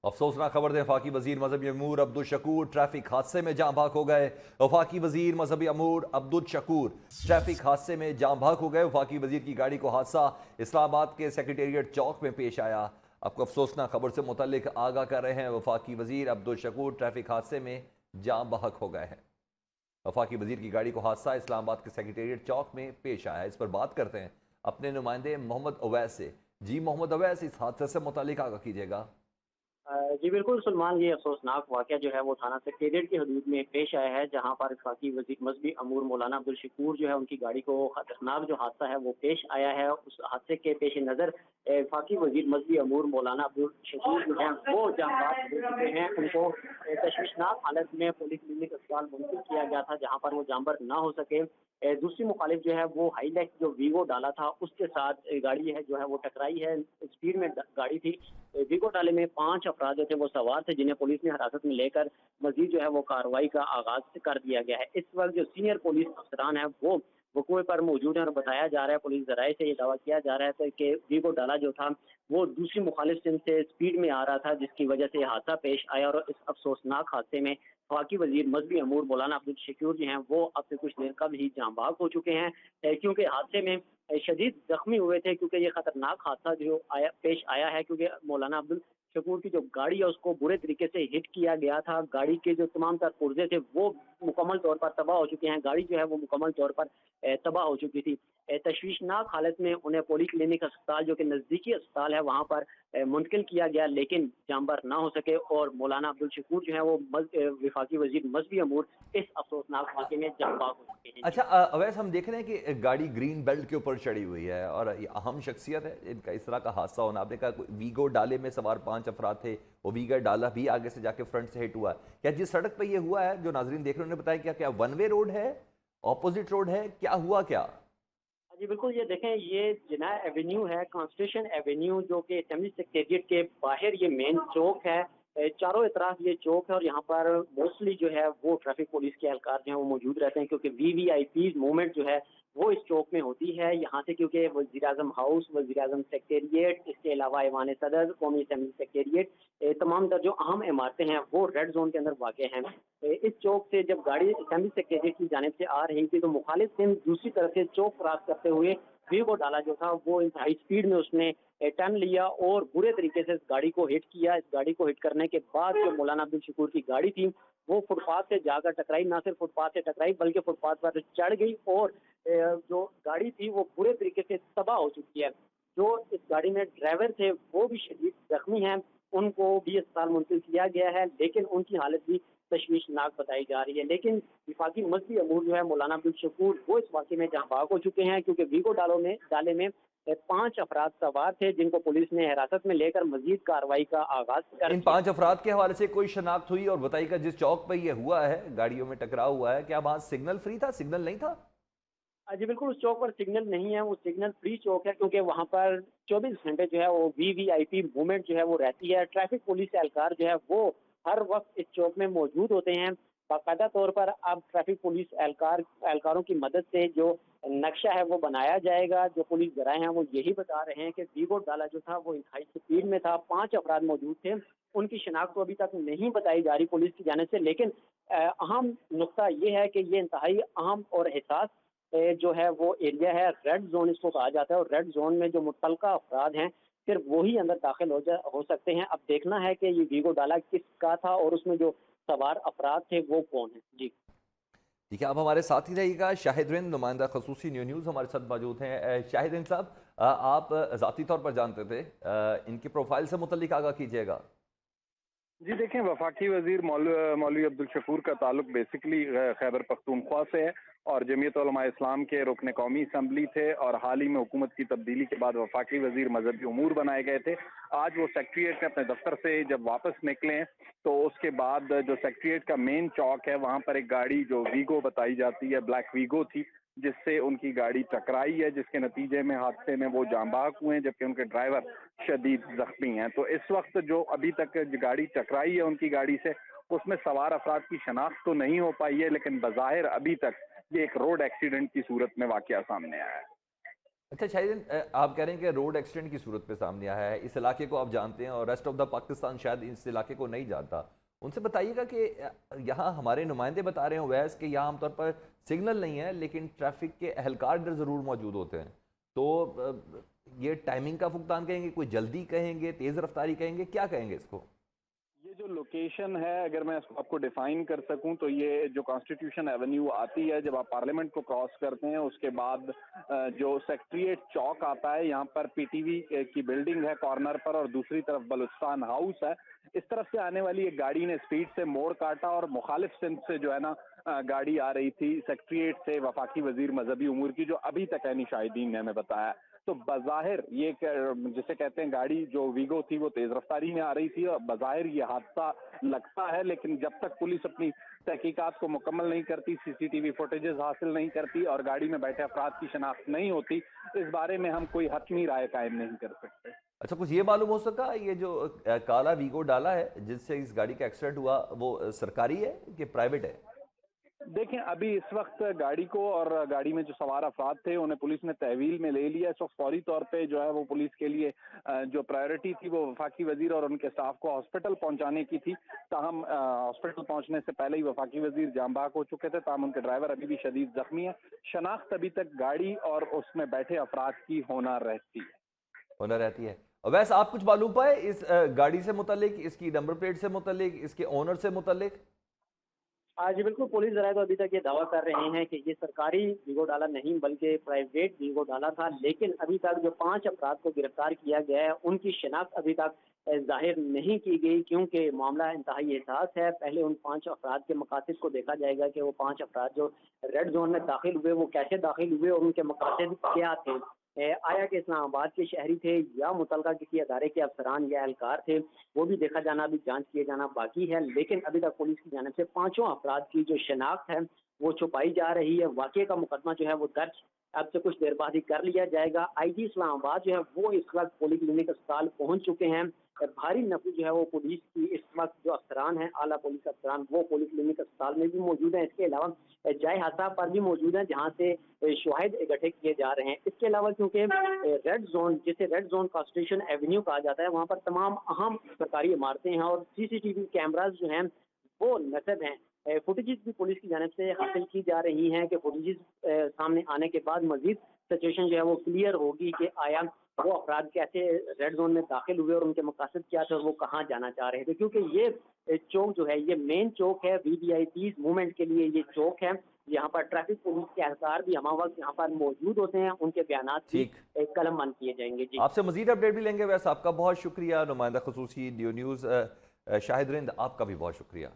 अफसोसनाक खबर दें, वफाकी वजीर मजहबी अमूर अब्दुल शकूर ट्रैफिक हादसे में जाँ बहक हो गए। वफाकी वजीर मजहबी अमूर अब्दुल शकूर ट्रैफिक हादसे में जाँ बहक हो गए। वफाकी वजीर की गाड़ी को हादसा इस्लामाबाद के सेक्रेटेरिएट चौक में पेश आया। आपको अफसोसनाक खबर से मुतल्लिक आगाह कर रहे हैं। वफाकी वजीर अब्दुल शकूर ट्रैफिक हादसे में जाँ बहक हो गए हैं। वफाकी वजीर की गाड़ी को हादसा इस्लामाबाद के सेक्रेटेरिएट चौक में पेश आया है। इस पर बात करते हैं अपने नुमाइंदे मोहम्मद अवैस से। जी मोहम्मद अवैस, इस हादसे से मुतल्लिक आगाह कीजिएगा। जी बिल्कुल सलमान, ये अफसोसनाक वाक़या जो है वो थाना सेक्रेटेरिएट की हदूद में पेश आया है, जहाँ पर वफाकी वज़ीर मज़हबी अमूर मौलाना अब्दुल शकूर जो है उनकी गाड़ी को खतरनाक जो हादसा है वो पेश आया है। उस हादसे के पेश नज़र वफाकी वज़ीर मज़हबी अमूर मौलाना अब्दुल शकूर जो है वो जाँबाज हो चुके हैं। उनको तशवीशनाक हालत में पुलिस क्लिनिक अस्पताल मुंतकिल किया गया था, जहाँ पर वो जाँबर ना हो सके। दूसरी मुखालिफ जो है वो हाईलैक्स जो वीगो डाला था उसके साथ गाड़ी है जो है वो टकराई है। स्पीड में गाड़ी थी। वीगो डाले में 5 अफराद जो थे वो सवार थे, जिन्हें पुलिस ने हिरासत में लेकर मजीद जो है वो कार्रवाई का आगाज कर दिया गया है। इस वक्त जो सीनियर पुलिस अफसरान है वो वकूए पर मौजूद है और बताया जा रहा है, पुलिस जराये से ये दावा किया जा रहा है कि वीगो डाला जो था वो दूसरी मुखालिफ से स्पीड में आ रहा था, जिसकी वजह से हादसा पेश आया। और इस अफसोसनाक हादसे में वफाकी वजीर मजहबी अमूर मौलाना अब्दुल शकूर जो हैं वो अब से कुछ देर कब ही जाँ बहक हो चुके हैं, क्योंकि हादसे में शदीद जख्मी हुए थे। क्योंकि ये खतरनाक हादसा जो पेश आया है, क्योंकि मौलाना अब्दुल शकूर की जो गाड़ी है उसको बुरे तरीके से हिट किया गया था। गाड़ी के जो तमाम तर पुर्जे थे वो मुकम्मल तौर पर तबाह हो चुके हैं। गाड़ी जो है वो मुकम्मल तौर पर तबाह हो चुकी थी। तशवीशनाक हालत में उन्हें पोली क्लिनिक अस्पताल जो कि नज़दीकी अस्पताल है वहाँ पर मुंतकिल किया गया, लेकिन जानबर ना हो सके और मौलाना अब्दुल शकूर जो है वो वफाकी वजीर मजहबी अमूर इस अफसोसनाक वाक़े में जाँ बहक हो चुके हैं। अच्छा अवैस, हम देख रहे हैं कि गाड़ी ग्रीन बेल्ट के ऊपर चढ़ी हुई है और ये अहम शख्सियत है इनका इस तरह का हादसा होना। आपने कहा वीगो डाले में सवार 5 अफराद थे, वो वीगो डाला भी आगे से जाके फ्रंट से हिट हुआ। क्या जिस सड़क पे ये हुआ है, जो नाजरीन देख रहे हैं उन्होंने बताया, क्या क्या वन वे रोड है, ऑपोजिट रोड है, क्या हुआ क्या? जी बिल्कुल, ये देखें, ये जिना एवेन्यू है, कॉन्स्टिट्यूशन एवेन्यू, जो कि असेंबली सेक्रेटेरिएट के बाहर ये मेन चौक है। चारों तरफ ये चौक है और यहाँ पर मोस्टली जो है वो ट्रैफिक पुलिस के एहलकार जो है वो मौजूद रहते हैं, क्योंकि वीवीआईपी मूवमेंट जो है वो इस चौक में होती है। यहाँ से क्योंकि वज़ीर आज़म हाउस, वज़ीर आज़म सेक्रेटेरिएट, इसके अलावा ऐवान सदर, कौमी असेंबली सेक्रेटेरिएट, तमाम तर जो अहम इमारतें हैं वो रेड जोन के अंदर वाक़ हैं। इस चौक से जब गाड़ी असेंबली सेक्रेटेरिएट की जानिब से आ रही थी तो मुखालिफ टीम दूसरी तरफ से चौक क्रॉस करते हुए वीगो डाला जो था वो हाई स्पीड में उसने टर्न लिया और बुरे तरीके से इस गाड़ी को हिट किया। इस गाड़ी को हिट करने के बाद जो मौलाना अब्दुल शकूर की गाड़ी थी वो फुटपाथ से जाकर टकराई। ना सिर्फ फुटपाथ से टकराई बल्कि फुटपाथ पर चढ़ गई और जो गाड़ी थी वो पूरे तरीके से तबाह हो चुकी है। जो इस गाड़ी में ड्राइवर थे वो भी शदीद जख्मी हैं, उनको भी अस्पताल मुंतकिल किया गया है, लेकिन उनकी हालत भी तशवीशनाक बताई जा रही है। लेकिन वफाकी मजहबी अमूर जो है मौलाना अब्दुल शकूर वो इस वाक़े में जाँ बहक हो चुके हैं, क्योंकि वीगो डाले में 5 अफराद सवार थे, जिनको पुलिस ने हिरासत में लेकर मजीद कार्रवाई का आगाज कर इन दिया। 5 अफराद के हवाले से कोई शनाख्त हुई? और बताइएगा, जिस चौक पे ये हुआ है, गाड़ियों में टकराव हुआ है, क्या वहां सिग्नल फ्री था, सिग्नल नहीं था? जी बिल्कुल, उस चौक पर सिग्नल नहीं है, वो सिग्नल फ्री चौक है, क्योंकि वहाँ पर 24 घंटे जो है वो वीवीआईपी मूवमेंट जो है वो रहती है। ट्रैफिक पुलिस एहलकार जो है वो हर वक्त इस चौक में मौजूद होते हैं। बाकायदा तौर पर अब ट्रैफिक पुलिस एहलकारों की मदद से जो नक्शा है वो बनाया जाएगा। जो पुलिस जराए हैं वो यही बता रहे हैं कि वीगो डाला जो था वो इंतहाई स्पीड में था, 5 अफराद मौजूद थे। उनकी शिनाख्त तो अभी तक नहीं बताई जा रही पुलिस की जानिब से, लेकिन अहम नुक्ता ये है कि ये इंतहाई अहम और हिसास जो है वो एरिया है, रेड जोन इसको कहा जाता है। और रेड जोन में जो मुतलका अफराद हैं सिर्फ वही अंदर दाखिल हो सकते हैं। अब देखना है कि ये वीगो डाला किसका था और उसमें जो सवार अफराद थे वो कौन है। जी ठीक है, आप हमारे साथ ही रहिएगा। शाहिद रिंद, नुमाइंदा खसूसी न्यूज़ हमारे साथ मौजूद हैं। शाहिद रिंद साहब, आप ज़ाती तौर पर जानते थे, इनकी प्रोफाइल से मुतल्लिक आगाह कीजिएगा। जी देखें, वफाकी वजीर मौलवी अब्दुल शकूर का ताल्लुक बेसिकली खैबर पख्तूनख्वा से है और जमीयत उलमा इस्लाम के रुकन कौमी असम्बली थे और हाल ही में हुकूमत की तब्दीली के बाद वफाकी वजीर मजहबी उमूर बनाए गए थे। आज वो सेक्रेटेरिएट में अपने दफ्तर से जब वापस निकले हैं तो उसके बाद जो सेक्रेटेरिएट का मेन चौक है वहाँ पर एक गाड़ी जो वीगो बताई जाती है, ब्लैक वीगो थी, जिससे उनकी गाड़ी टकराई है, जिसके नतीजे में हादसे में वो जाँ बहक हुए हैं, जबकि उनके ड्राइवर शदीद जख्मी हैं। तो इस वक्त जो अभी तक गाड़ी टकराई है उनकी गाड़ी से, उसमें सवार अफराद की शनाख्त तो नहीं हो पाई है, लेकिन बज़ाहिर अभी तक ये एक रोड एक्सीडेंट की सूरत में वाकया सामने आया है। अच्छा शाहिद, आप कह रहे हैं कि रोड एक्सीडेंट की सूरत पे सामने आया है, इस इलाके को आप जानते हैं और रेस्ट ऑफ द पाकिस्तान शायद इस इलाके को नहीं जानता। उनसे बताइएगा कि यहाँ हमारे नुमाइंदे बता रहे हैं ओवैस कि यहाँ आमतौर पर सिग्नल नहीं है लेकिन ट्रैफिक के एहलकार इधर ज़रूर मौजूद होते हैं। तो ये टाइमिंग का फुकदान कहेंगे, कोई जल्दी कहेंगे, तेज़ रफ्तारी कहेंगे, क्या कहेंगे इसको? ये जो लोकेशन है, अगर मैं इसको आपको डिफाइन कर सकूं तो ये जो कॉन्स्टिट्यूशन एवेन्यू आती है, जब आप पार्लियामेंट को क्रॉस करते हैं उसके बाद जो सेक्रेटरीट चौक आता है, यहाँ पर पीटीवी की बिल्डिंग है कॉर्नर पर और दूसरी तरफ बलूचिस्तान हाउस है। इस तरफ से आने वाली एक गाड़ी ने स्पीड से मोड़ काटा और मुखालिफ सिंध से जो है ना गाड़ी आ रही थी सेक्रेटरीट से वफाकी वजीर मजहबी उमूर की, जो अभी तक है शाहिदीन ने हमें बताया। तो बज़ाहिर ये जिसे कहते हैं गाड़ी जो वीगो थी वो तेज रफ्तारी में आ रही थी और बज़ाहिर ये हादसा लगता है, लेकिन जब तक पुलिस अपनी तहकीकात को मुकम्मल नहीं करती, सीसीटीवी फुटेजेस हासिल नहीं करती और गाड़ी में बैठे अफराद की शनाख्त नहीं होती, इस बारे में हम कोई हतमी राय कायम नहीं कर सकते। अच्छा, कुछ ये मालूम हो सका ये जो काला वीगो डाला है जिससे इस गाड़ी का एक्सीडेंट हुआ वो सरकारी है कि प्राइवेट है? देखें, अभी इस वक्त गाड़ी को और गाड़ी में जो सवार अफराद थे उन्हें पुलिस ने तहवील में ले लिया। इस वक्त फौरी तौर पे जो है वो पुलिस के लिए जो प्रायोरिटी थी वो वफाकी वजीर और उनके स्टाफ को हॉस्पिटल पहुंचाने की थी। ताहम हॉस्पिटल पहुंचने से पहले ही वफाकी वजीर जान बहक हो चुके थे। ताहम उनके ड्राइवर अभी भी शदीद जख्मी है। शनाख्त अभी तक गाड़ी और उसमें बैठे अफराद की होना रहती है। और वैसे आप कुछ मालूम पाए इस गाड़ी से मुतल्लिक, इसकी नंबर प्लेट से मुतल्लिक, इसके ओनर से मुतल्लिक? जी बिल्कुल, पुलिस ज़राए तो अभी तक ये दावा कर रहे हैं कि ये सरकारी वीगो डाला नहीं बल्कि प्राइवेट वीगो डाला था, लेकिन अभी तक जो 5 अफराद को गिरफ्तार किया गया है उनकी शनाख्त अभी तक जाहिर नहीं की गई, क्योंकि मामला इंतहाई हसास है। पहले उन 5 अफराद के मकासद को देखा जाएगा कि वो 5 अफराद जो रेड जोन में दाखिल हुए वो कैसे दाखिल हुए और उनके मकासद क्या थे। आया कि इस्लामाबाद के शहरी थे या मुतलका किसी अदारे के अफसरान या एहलकार थे, वो भी देखा जाना, अभी जांच किए जाना बाकी है। लेकिन अभी तक पुलिस की जानिब से 5 अफराद की जो शनाख्त है वो छुपाई जा रही है। वाक़े का मुकदमा जो है वो दर्ज अब से कुछ देर बाद ही कर लिया जाएगा। आईजी इस्लामाबाद जो है वो इस वक्त पोली क्लिनिक अस्पताल पहुंच चुके हैं। भारी नफरी जो है वो पुलिस की इस वक्त जो अफसरान हैं, आला पुलिस अफसरान, वो पोली क्लिनिक अस्पताल में भी मौजूद हैं। इसके अलावा जाए हादसा पर भी मौजूद हैं जहाँ से शवाहिद इकट्ठे किए जा रहे हैं। इसके अलावा क्योंकि रेड जोन, जिसे रेड जोन कॉन्स्टिट्यूशन एवेन्यू कहा जाता है, वहाँ पर तमाम अहम सरकारी इमारतें हैं और सीसीटीवी कैमराज जो हैं वो नस्ब हैं। फुटेजेस भी पुलिस की जानिब से हासिल की जा रही हैं कि फुटेजेस सामने आने के बाद मजीद सिचुएशन जो है वो क्लियर होगी कि आया वो अफराद कैसे रेड जोन में दाखिल हुए और उनके मकासद क्या थे और वो कहाँ जाना चाह रहे थे। क्योंकि ये चौक जो है ये मेन चौक है, वीवीआईपी मूवमेंट के लिए ये चौक है। यहाँ पर ट्रैफिक पुलिस के एहलकार भी हम वक्त यहाँ पर मौजूद होते हैं, उनके बयान भी कलम बंद किए जाएंगे। जी, आपसे मजीद अपडेट भी लेंगे। वैसे आपका बहुत शुक्रिया, नुमाइंदा खुसूसी DO न्यूज़ शाहिद रिंद, आपका भी बहुत शुक्रिया।